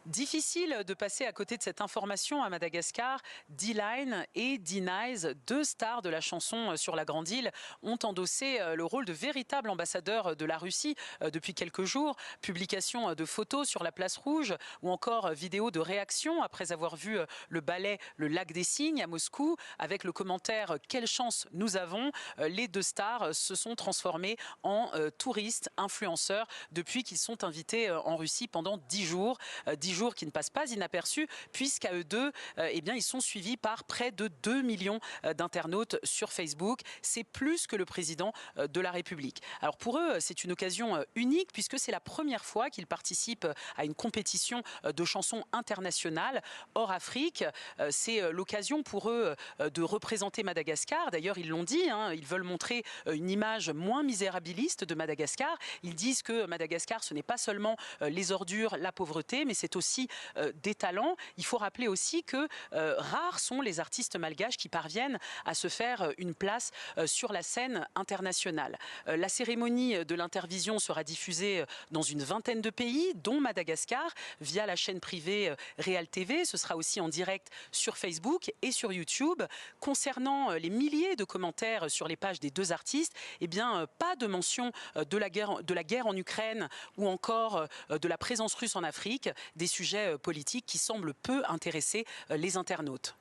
Difficile de passer à côté de cette information à Madagascar. D-Line et D-Nice, deux stars de la chanson sur la Grande Île, ont endossé le rôle de véritables ambassadeurs de la Russie depuis quelques jours. Publication de photos sur la place rouge ou encore vidéos de réaction après avoir vu le ballet Le Lac des Cygnes à Moscou avec le commentaire « Quelle chance nous avons ». Les deux stars se sont transformés en touristes, influenceurs depuis qu'ils sont invités en Russie pendant 10 jours. 10 jours qui ne passent pas inaperçus puisqu'à eux deux, ils sont suivis par près de 2 millions d'internautes sur Facebook. C'est plus que le président de la République. Alors pour eux, c'est une occasion unique puisque c'est la première fois qu'ils participent à une compétition de chansons internationales hors Afrique. C'est l'occasion pour eux de représenter Madagascar. D'ailleurs, ils l'ont dit, ils veulent montrer une image moins misérabiliste de Madagascar. Ils disent que Madagascar, ce n'est pas seulement les ordures, la pauvreté, mais c'est aussi des talents. Il faut rappeler aussi que rares sont les artistes malgaches qui parviennent à se faire une place sur la scène internationale. La cérémonie de l'intervision sera diffusée dans une vingtaine de pays, dont Madagascar, via la chaîne privée Real TV. Ce sera aussi en direct sur Facebook et sur YouTube. Concernant les milliers de commentaires sur les pages des deux artistes, pas de mention de la guerre en Ukraine ou encore de la présence russe en Afrique, des sujets politiques qui semblent peu intéresser les internautes.